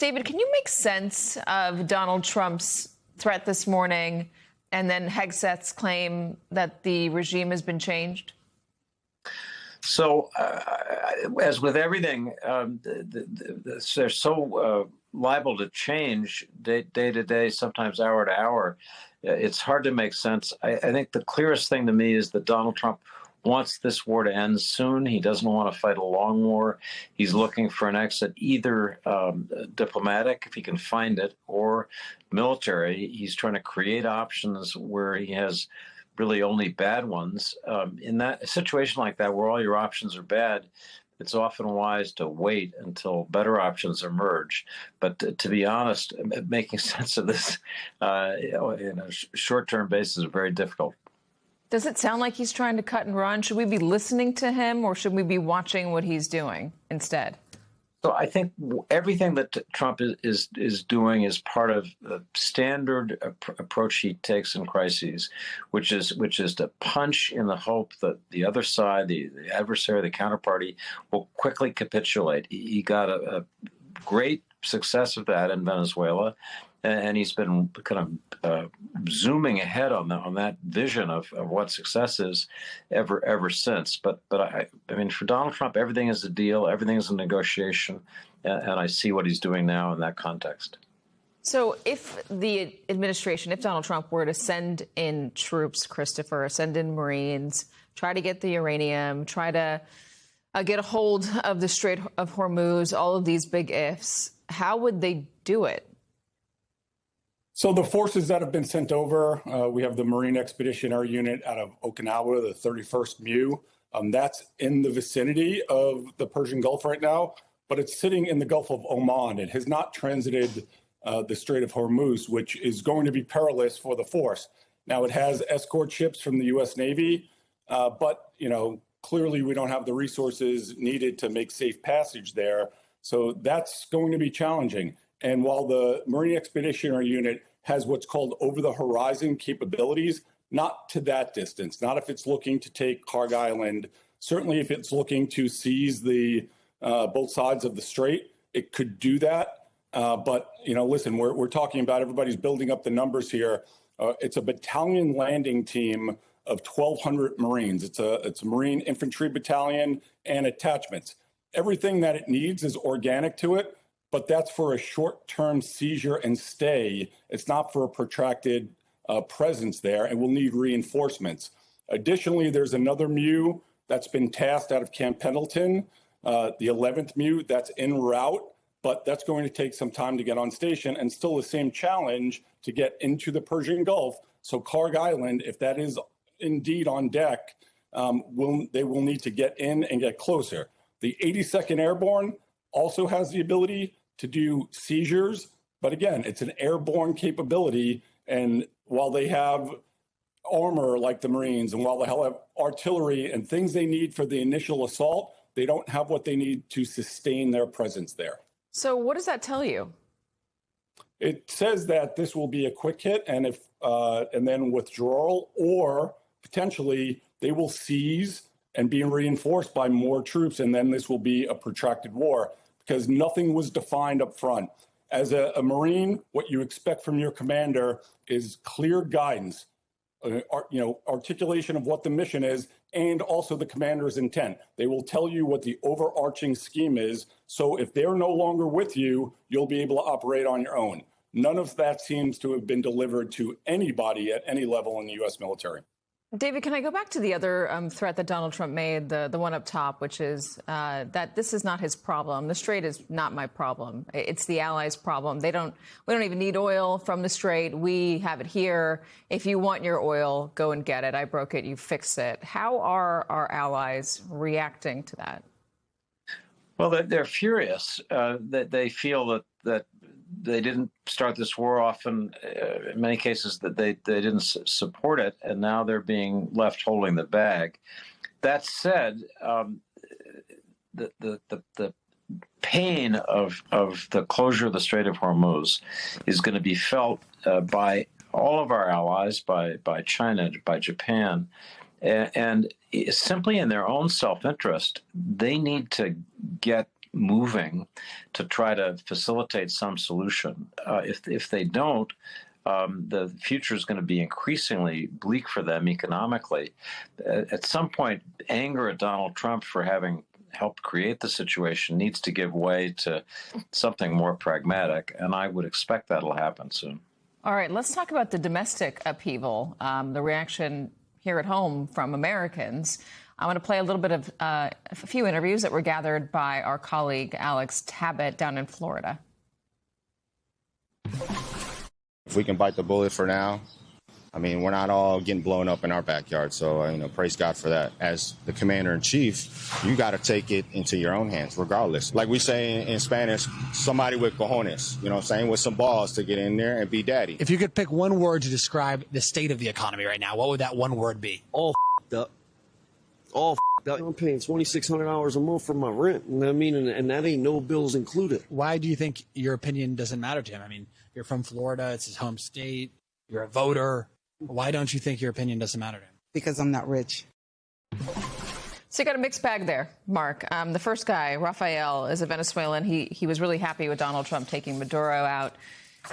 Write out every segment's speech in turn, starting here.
David, can you make sense of Donald Trump's threat this morning and then Hegseth's claim that the regime has been changed? So, as with everything, they're so liable to change day to day, sometimes hour to hour. It's hard to make sense. I think the clearest thing to me is that Donald Trump wants this war to end soon. He doesn't want to fight a long war. He's looking for an exit, either diplomatic, if he can find it, or military. He's trying to create options where he has really only bad ones. In that a situation like that, where all your options are bad, it's often wise to wait until better options emerge. But to be honest, making sense of this in a short-term basis is very difficult. Does it sound like he's trying to cut and run? Should we be listening to him, or should we be watching what he's doing instead? So I think everything that Trump is doing is part of the standard approach he takes in crises, which is to punch in the hope that the other side, the adversary, the counterparty, will quickly capitulate. He got a great success of that in Venezuela, and he's been kind of zooming ahead on that vision of what success is ever since. But I mean, for Donald Trump, everything is a deal, everything is a negotiation, and I see what he's doing now in that context. So if the administration, if Donald Trump were to send in troops, Christopher, send in Marines, try to get the uranium, try to get a hold of the Strait of Hormuz, all of these big ifs, how would they do it? So the forces that have been sent over, we have the Marine Expeditionary Unit out of Okinawa, the 31st MEU. That's in the vicinity of the Persian Gulf right now, but it's sitting in the Gulf of Oman. It has not transited the Strait of Hormuz, which is going to be perilous for the force. Now, it has escort ships from the U.S. Navy, but, clearly we don't have the resources needed to make safe passage there. So that's going to be challenging. And while the Marine Expeditionary Unit has what's called over-the-horizon capabilities, not to that distance, not if it's looking to take Kharg Island. Certainly if it's looking to seize the both sides of the strait, it could do that. But, listen, we're talking about everybody's building up the numbers here. It's a battalion landing team of 1,200 Marines. It's a Marine infantry battalion and attachments. Everything that it needs is organic to it, but that's for a short-term seizure and stay. It's not for a protracted presence there, and we'll need reinforcements. Additionally, there's another MEU that's been tasked out of Camp Pendleton, the 11th MEU that's en route, but that's going to take some time to get on station, and still the same challenge to get into the Persian Gulf. So Kharg Island, if that is indeed on deck, they will need to get in and get closer. The 82nd Airborne also has the ability to do seizures, but again, it's an airborne capability. And while they have armor like the Marines, and while they have artillery and things they need for the initial assault, they don't have what they need to sustain their presence there. So what does that tell you? It says that this will be a quick hit, and then withdrawal, or potentially they will seize and be reinforced by more troops, and then this will be a protracted war, because nothing was defined up front. As a Marine, what you expect from your commander is clear guidance, articulation of what the mission is, and also the commander's intent. They will tell you what the overarching scheme is, so if they're no longer with you, you'll be able to operate on your own. None of that seems to have been delivered to anybody at any level in the U.S. military. David, can I go back to the other threat that Donald Trump made, the one up top, which is that this is not his problem. The Strait is not my problem. It's the allies' problem. We don't even need oil from the Strait. We have it here. If you want your oil, go and get it. I broke it. You fix it. How are our allies reacting to that? Well, they're furious. That they feel that they didn't start this war off, and in many cases that they didn't support it, and now they're being left holding the bag. That said, the pain of the closure of the Strait of Hormuz is going to be felt by all of our allies, by China, by Japan, and simply in their own self-interest, they need to get moving to try to facilitate some solution. If they don't, the future is going to be increasingly bleak for them economically. At some point, anger at Donald Trump for having helped create the situation needs to give way to something more pragmatic, and I would expect that'll happen soon. All right, let's talk about the domestic upheaval, the reaction here at home from Americans. I want to play a little bit of a few interviews that were gathered by our colleague Alex Tabbitt down in Florida. If we can bite the bullet for now, I mean, we're not all getting blown up in our backyard. So, praise God for that. As the commander in chief, you got to take it into your own hands, regardless. Like we say in Spanish, somebody with cojones, you know what I'm saying, with some balls to get in there and be daddy. If you could pick one word to describe the state of the economy right now, what would that one word be? All f***ed up. All f***ed up. I'm paying $2,600 a month for my rent. And I mean, and that ain't no bills included. Why do you think your opinion doesn't matter to him? I mean, you're from Florida. It's his home state. You're a voter. Why don't you think your opinion doesn't matter to him? Because I'm not rich. So you got a mixed bag there, Mark. The first guy, Rafael, is a Venezuelan. He was really happy with Donald Trump taking Maduro out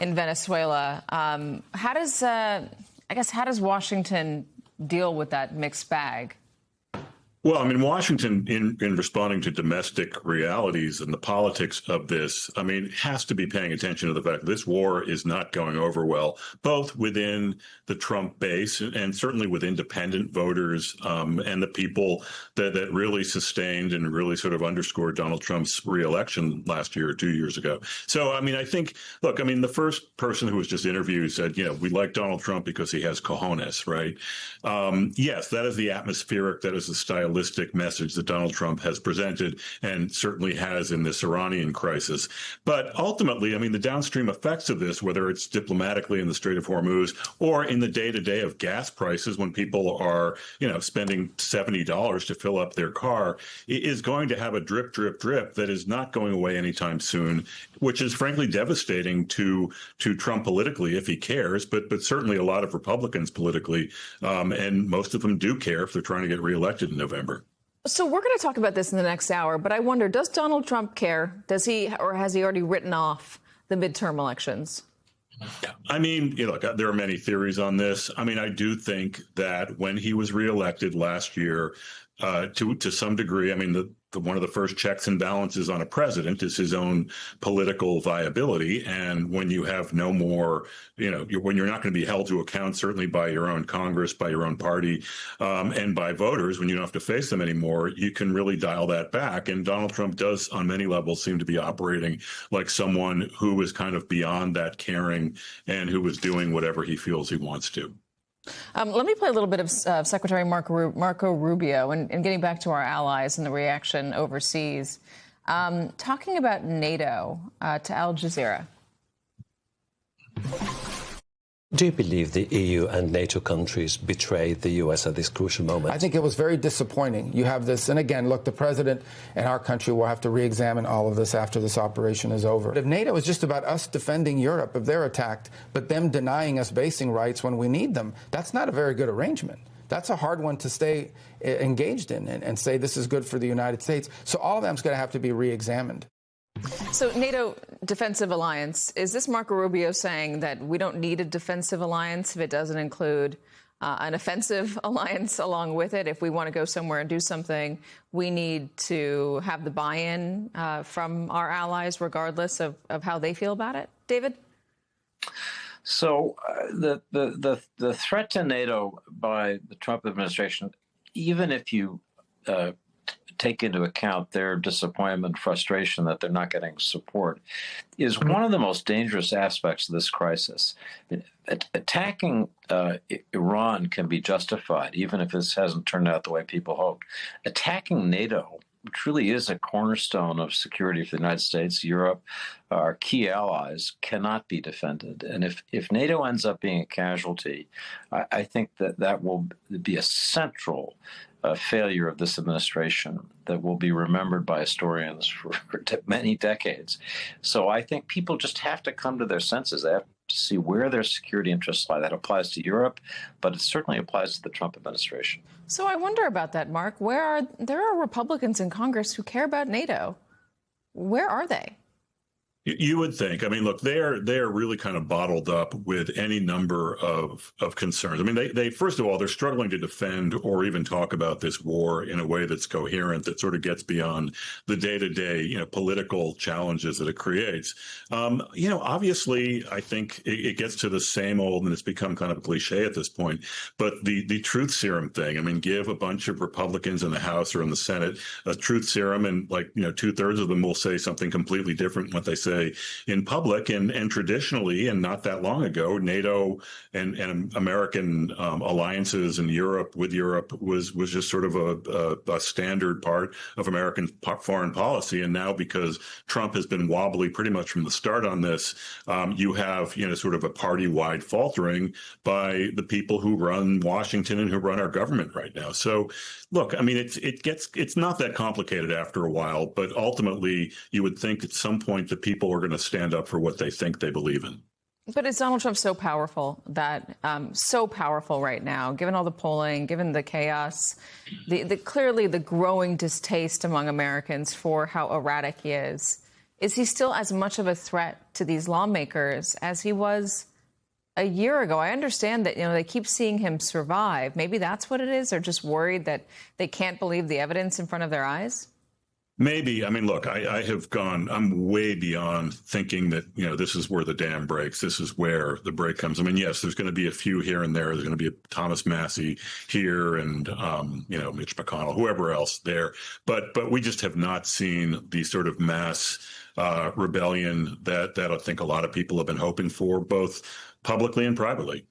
in Venezuela. How does Washington deal with that mixed bag? Well, I mean, Washington, in responding to domestic realities and the politics of this, I mean, has to be paying attention to the fact that this war is not going over well, both within the Trump base and certainly with independent voters and the people that really sustained and really sort of underscored Donald Trump's reelection last year or 2 years ago. So, I mean, I think, look, I mean, the first person who was just interviewed said, we like Donald Trump because he has cojones, right? Yes, that is the atmospheric, that is the stylistic message that Donald Trump has presented and certainly has in this Iranian crisis. But ultimately, I mean, the downstream effects of this, whether it's diplomatically in the Strait of Hormuz or in the day-to-day of gas prices when people are, spending $70 to fill up their car, is going to have a drip, drip, drip that is not going away anytime soon, which is frankly devastating to Trump politically if he cares, but certainly a lot of Republicans politically, and most of them do care if they're trying to get reelected in November. So we're going to talk about this in the next hour, but I wonder, does Donald Trump care? Does he, or has he already written off the midterm elections? I mean, look, there are many theories on this. I mean, I do think that when he was reelected last year, to some degree, I mean, one of the first checks and balances on a president is his own political viability. And when you have no more, when you're not going to be held to account, certainly by your own Congress, by your own party, and by voters, when you don't have to face them anymore, you can really dial that back. And Donald Trump does, on many levels, seem to be operating like someone who is kind of beyond that caring and who is doing whatever he feels he wants to. Let me play a little bit of Secretary Marco Rubio and getting back to our allies and the reaction overseas. Talking about NATO to Al Jazeera. Do you believe the EU and NATO countries betrayed the U.S. at this crucial moment? I think it was very disappointing. You have this, and again, look, the president and our country will have to re-examine all of this after this operation is over. If NATO is just about us defending Europe if they're attacked, but them denying us basing rights when we need them, that's not a very good arrangement. That's a hard one to stay engaged in and say this is good for the United States. So all of them's going to have to be re-examined. So NATO defensive alliance, is this Marco Rubio saying that we don't need a defensive alliance if it doesn't include an offensive alliance along with it? If we want to go somewhere and do something, we need to have the buy-in from our allies, regardless of how they feel about it? David? So the threat to NATO by the Trump administration, even if you take into account their disappointment and frustration that they're not getting support, is one of the most dangerous aspects of this crisis. Attacking Iran can be justified, even if this hasn't turned out the way people hoped. Attacking NATO, which really is a cornerstone of security for the United States, Europe, our key allies, cannot be defended. And if NATO ends up being a casualty, I think that will be a central failure of this administration that will be remembered by historians for many decades. So I think people just have to come to their senses. They have to see where their security interests lie. That applies to Europe, but it certainly applies to the Trump administration. So I wonder about that, Mark. There are Republicans in Congress who care about NATO. Where are they? You would think. I mean, look, they're really kind of bottled up with any number of concerns. I mean, they first of all, they're struggling to defend or even talk about this war in a way that's coherent, that sort of gets beyond the day-to-day, political challenges that it creates. Obviously, I think it gets to the same old, and it's become kind of a cliche at this point. But the truth serum thing. I mean, give a bunch of Republicans in the House or in the Senate a truth serum, and 2/3 of them will say something completely different than what they say in public. And traditionally, and not that long ago, NATO and American alliances in Europe was just sort of a standard part of American foreign policy. And now, because Trump has been wobbly pretty much from the start on this, you have sort of a party-wide faltering by the people who run Washington and who run our government right now. So look, I mean, it's not that complicated after a while, but ultimately you would think at some point the people are going to stand up for what they think they believe in. But is Donald Trump so powerful right now, given all the polling, given the chaos, clearly the growing distaste among Americans for how erratic he is? Is he still as much of a threat to these lawmakers as he was a year ago? I understand that, they keep seeing him survive. Maybe that's what it is. They're just worried that they can't believe the evidence in front of their eyes. Maybe. I mean, look, I'm way beyond thinking that, this is where the dam breaks. This is where the break comes. I mean, yes, there's going to be a few here and there. There's going to be a Thomas Massey here and, Mitch McConnell, whoever else there. But we just have not seen the sort of mass rebellion that I think a lot of people have been hoping for, both publicly and privately.